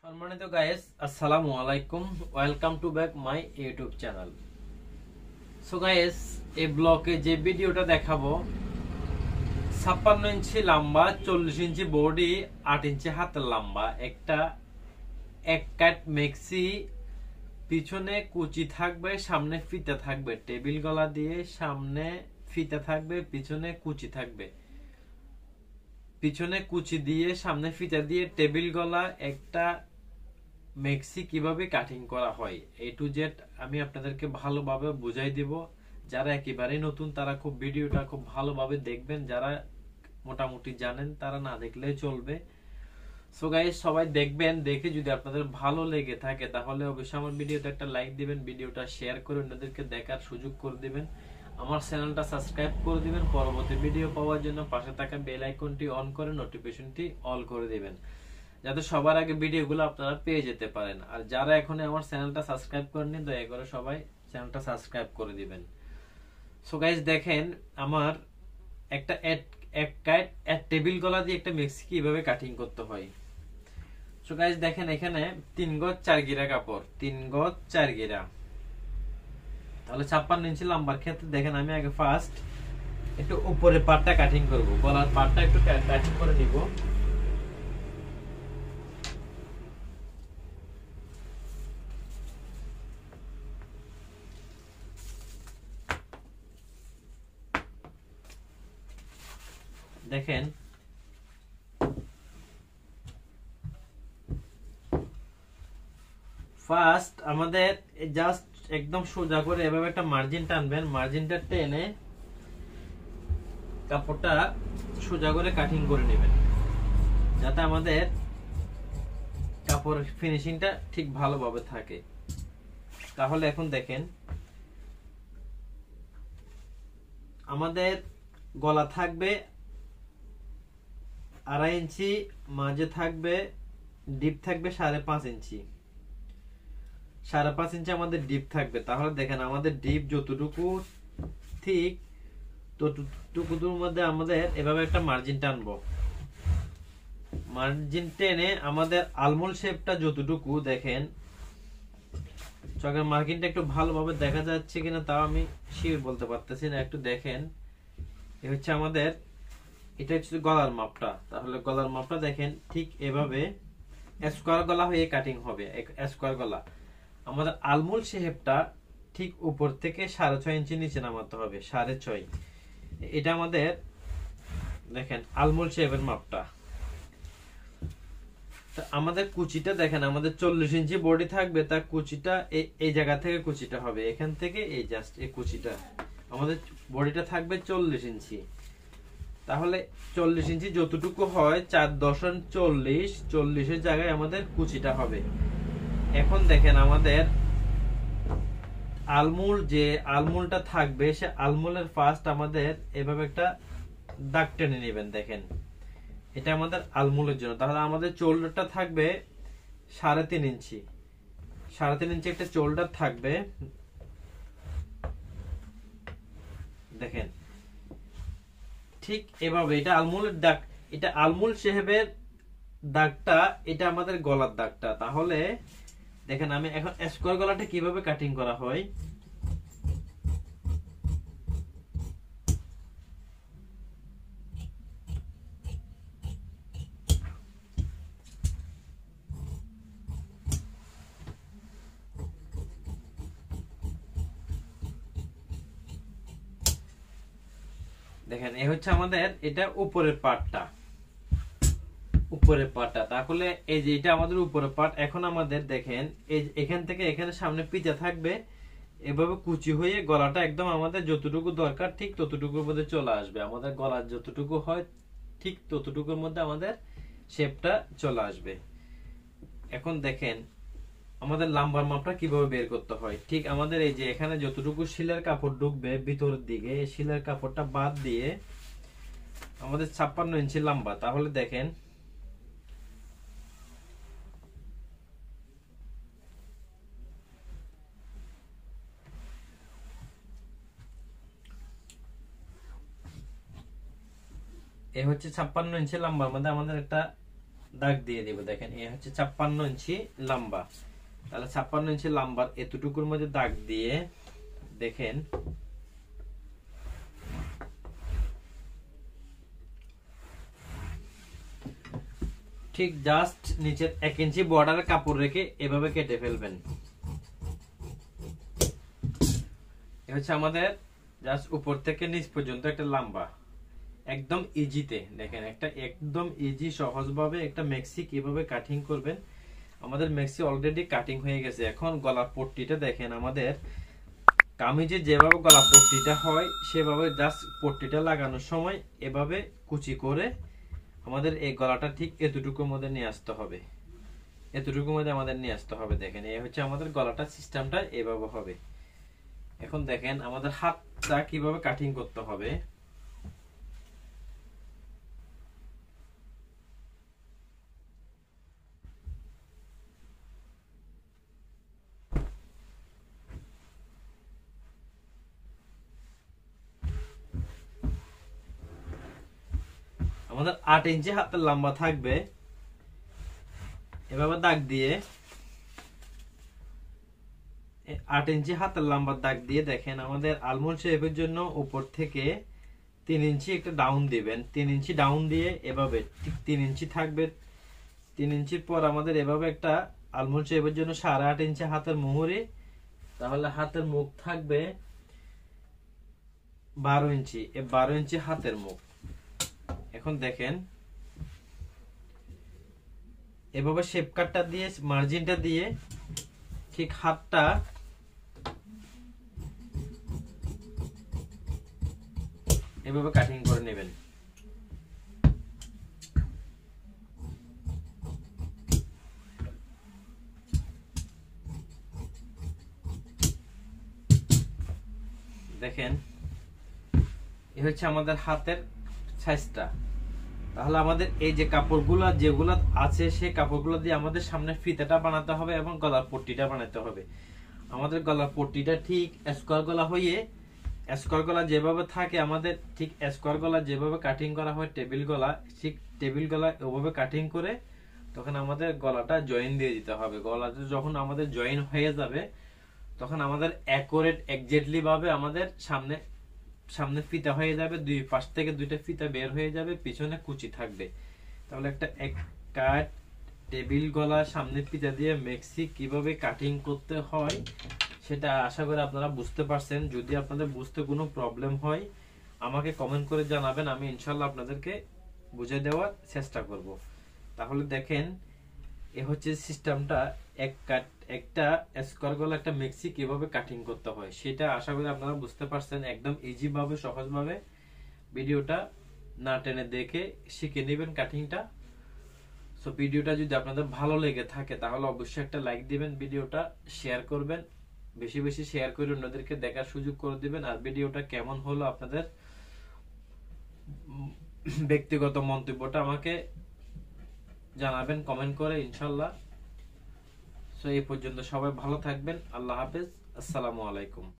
সম্মানিত গাইস, আসসালামু আলাইকুম। Welcome to back my YouTube channel. So guys, এই ব্লকে যে ভিডিওটা দেখাবো 56 ইঞ্চি লম্বা, 40 ইঞ্চি বডি, 8 ইঞ্চি হাতের লম্বা একটা এক কাট মেক্সি। পিছনে কুচি থাকবে, সামনে ফিতা থাকবে, টেবিল গলা দিয়ে সামনে ফিতা থাকবে, পিছনে কুচি থাকবে, পিছনে কুচি দিয়ে সামনে ফিতা দিয়ে টেবিল গলা একটা মেক্সি কিভাবে কাটিং করা হয় এ টু জেড আমি আপনাদেরকে ভালোভাবে বুঝাই দিব। যারা একেবারে নতুন তারা খুব ভিডিওটা খুব ভালোভাবে দেখবেন, যারা মোটামুটি জানেন তারা না দেখলেই চলবে। সো গাইস, সবাই দেখবেন, দেখে যদি আপনাদের ভালো লেগে থাকে তাহলে অবশ্যই আমার ভিডিওতে একটা লাইক দিবেন, ভিডিওটা শেয়ার করে অন্যদেরকে দেখার সুযোগ করে দিবেন, আমার চ্যানেলটা সাবস্ক্রাইব করে দিবেন। পরবর্তী ভিডিও পাওয়ার জন্য পাশে থাকা বেল আইকনটি অন করে নোটিফিকেশনটি অল করে দিবেন, যাতে সবার আগে ভিডিওগুলো আপনারা পেয়ে যেতে পারেন। আর যারা এখনো আমার চ্যানেলটা সাবস্ক্রাইব করেননি দয়া করে সবাই চ্যানেলটা সাবস্ক্রাইব করে দিবেন। সো গাইস, দেখেন আমার একটা এক টেবিল গলা দিয়ে একটা মেক্সি কিভাবে কাটিং করতে হয়। সো গাইস, দেখেন এখানে 3 গজ 4 গিরা কাপড়, 3 গজ 4 গিরা, তাহলে 56 ইঞ্চি লম্বার ক্ষেত্রে দেখেন আমি আগে ফার্স্ট একটু উপরে পাটটা কাটিং করব, গলার পাটটা একটু কাটিং করে নিব। দেখেন ফার্স্ট আমাদের জাস্ট একদম সোজা করে এভাবে একটা মার্জিন টানবেন, মার্জিনটা টেনে কাপড়টা সোজা করে কাটিং করে নেবেন, যাতে আমাদের কাপড়ের ফিনিশিংটা ঠিক ভালোভাবে থাকে। তাহলে এখন দেখেন আমাদের গলা থাকবে 2.5 ইঞ্চি, মাঝে থাকবে ডিপ থাকবে 5.5 ইঞ্চি, 5.5 ইঞ্চি আমাদের ডিপ থাকবে। তাহলে দেখেন আমাদের ডিপ যতটুকু ঠিক ততটুকুর মধ্যে আমাদের এভাবে একটা মার্জিন টানবো, মার্জিন টেনে আমাদের আলমোল শেপটা যতটুকু দেখেন, চকের মার্কিংটা একটু ভালোভাবে দেখা যাচ্ছে কিনা তাও আমি শিওর বলতে পারতেছি না, একটু দেখেন। এই হচ্ছে আমাদের, এটা হচ্ছে গলার মাপটা। তাহলে গলার মাপটা দেখেন ঠিক এভাবে স্কোয়ার গলা হয়ে কাটিং হবে, স্কোয়ার গলা। আমাদের আলমোল শেপটা ঠিক উপর থেকে 6.5 ইঞ্চি নিচে নামাতে হবে, 6.5। এটা আমাদের দেখেন আলমোল শেপের মাপটা। আমাদের কুচিটা দেখেন আমাদের 40 ইঞ্চি বডি থাকবে, তার কুচিটা এই জায়গা থেকে কুচিটা হবে, এখান থেকে এই জাস্ট এই কুচিটা আমাদের বডিটা থাকবে 40 ইঞ্চি। তাহলে 40 ইঞ্চি যতটুকু হয় 4.40, 40-এর জায়গায় আমাদের কুচিটা হবে। এখন দেখেন আমাদের আলমুল যে আলমুলটা থাকবে সে আলমুলের ফার্স্ট আমাদের এভাবে একটা দাগ টেনে নেবেন। দেখেন এটা আমাদের আলমুলের জন্য। তাহলে আমাদের চোল্ডারটা থাকবে 3.5 ইঞ্চি, 3.5 ইঞ্চি একটা চোল্ডার থাকবে। দেখেন ঠিক এভাবে এটা আলমুলের দাগ, এটা আলমুল শেপের দাগটা, এটা আমাদের গলার দাগটা। তাহলে দেখেন আমি এখন স্কোয়ার গলাটা কিভাবে কাটিং করা হয়। দেখেন এই হচ্ছে আমাদের এটা উপরের পার্টটা, উপরের পার্টটা। তাহলে এই যে এটা আমাদের উপরের পার্ট। এখন আমাদের দেখেন এই এখান থেকে এখানে সামনে পিঠা থাকবে, এভাবে কুচি হয়ে গলাটা একদম আমাদের যতটুকু দরকার ঠিক ততটুকুর মধ্যে চলে আসবে। আমাদের গলার যতটুকু হয় ঠিক ততটুকুর মধ্যে আমাদের শেপটা চলে আসবে। এখন দেখেন আমাদের লাম্বার মাপটা কিভাবে বের করতে হয়। ঠিক আমাদের এই যে এখানে যতটুকু শিলের কাপড় ঢুকবে ভিতরের দিকে, এই শিলের কাপড়টা বাদ দিয়ে আমাদের 56 ইঞ্চি লম্বা। তাহলে দেখেন এই হচ্ছে 56 ইঞ্চি লম্বার মধ্যে আমাদের একটা দাগ দিয়ে দেব। দেখেন এই হচ্ছে 56 ইঞ্চি লম্বা, তাহলে 56 ইঞ্চি লম্বার এতটুকুর মধ্যে দাগ দিয়ে দেখেন ঠিক জাস্ট নিচের 1 ইঞ্চি বর্ডারের কাপড় রেখে এভাবে কেটে ফেলবেন। এই হচ্ছে আমাদের জাস্ট উপর থেকে নিচ পর্যন্ত একটা লম্বা, একদম ইজিতে দেখেন একটা একদম ইজি সহজভাবে একটা মেক্সি কিভাবে কাটিং করবেন। আমাদের মেক্সি অলরেডি কাটিং হয়ে গেছে। এখন গলা পট্টিটা দেখেন, আমাদের কামিজে যেভাবে গলা পট্টিটা হয় সেভাবে জাস্ট পট্টিটা লাগানোর সময় এভাবে কুচি করে আমাদের এই গলাটা ঠিক এতটুকুর মধ্যে নিয়ে আসতে হবে, এতটুকুর মধ্যে আমাদের নিয়ে আসতে হবে। দেখেন এই হচ্ছে আমাদের গলাটা সিস্টেমটা এভাবে হবে। এখন দেখেন আমাদের হাতটা কিভাবে কাটিং করতে হবে। আমাদের 8 ইঞ্চি হাতের লম্বা থাকবে, এভাবে দাগ দিয়ে 8 ইঞ্চি হাতের লম্বা দাগ দিয়ে দেখেন আমাদের আলমন্ড শেপের জন্য উপর থেকে 3 ইঞ্চি একটা ডাউন দিবেন। 3 ইঞ্চি ডাউন দিয়ে এভাবে ঠিক 3 ইঞ্চি থাকবে। 3 ইঞ্চির পর আমাদের এভাবে একটা আলমন্ড শেপের জন্য 8.5 ইঞ্চি হাতের মুহুরি, তাহলে হাতের মুখ থাকবে 12 ইঞ্চি। এই 12 ইঞ্চি হাতের মুখ। এখন দেখেন এভাবে শেপ কাটটা দিয়ে মার্জিনটা দিয়ে ঠিক হাতটা এভাবে কাটিং করে নেবেন। দেখেন এই হচ্ছে আমাদের হাতের সাইজটা। তাহলে আমাদের এই যে কাপড়গুলো যেগুলো আছে সেই কাপড়গুলো দিয়ে আমাদের সামনে ফিতাটা বানাতে হবে এবং গলার পট্টিটা বানাতে হবে। আমাদের গলার পট্টিটা ঠিক স্কোয়ার গলা হয়ে, স্কোয়ার গলা যেভাবে থাকে আমাদের ঠিক স্কোয়ার গলা যেভাবে কাটিং করা হয় টেবিল গলা, ঠিক টেবিল গলা ওভাবে কাটিং করে তখন আমাদের গলাটা জয়েন দিয়ে দিতে হবে। গলাটা যখন আমাদের জয়েন হয়ে যাবে তখন আমাদের অ্যাকুরেট এক্স্যাক্টলি ভাবে আমাদের সামনে সামনে ফিতা হয়ে যাবে, দুই পাশ থেকে দুইটা ফিতা বের হয়ে যাবে, পিছনে কুচি থাকবে। তাহলে একটা কাট টেবিল গলা সামনে ফিতা দিয়ে মেক্সি কিভাবে কাটিং করতে হয় সেটা আশা করি আপনারা বুঝতে পারছেন। যদি আপনাদের বুঝতে কোনো প্রবলেম হয় আমাকে কমেন্ট করে জানাবেন, আমি ইনশাল্লাহ আপনাদেরকে বুঝিয়ে দেওয়ার চেষ্টা করব। তাহলে দেখেন এ হচ্ছে সিস্টেমটা, একটা স্কোয়ার গলা একটা মেক্সি কিভাবে কাটিং করতে হয় সেটা আশা করি আপনারা বুঝতে পারছেন। একদম ইজি ভাবে সহজ ভাবে ভিডিওটা না টেনে দেখে শিখে নেবেন কাটিংটা। সো ভিডিওটা যদি আপনাদের ভালো লেগে থাকে তাহলে অবশ্যই একটা লাইক দিবেন, ভিডিওটা শেয়ার করবেন, বেশি বেশি শেয়ার করে অন্যদেরকে দেখার সুযোগ করে দিবেন। আর ভিডিওটা কেমন হলো আপনাদের ব্যক্তিগত মন্তব্যটা আমাকে জানাবেন কমেন্ট করে ইনশাল্লাহ। সো এই পর্যন্ত সবাই ভালো থাকবেন। আল্লাহ হাফেজ, আসসালামু আলাইকুম।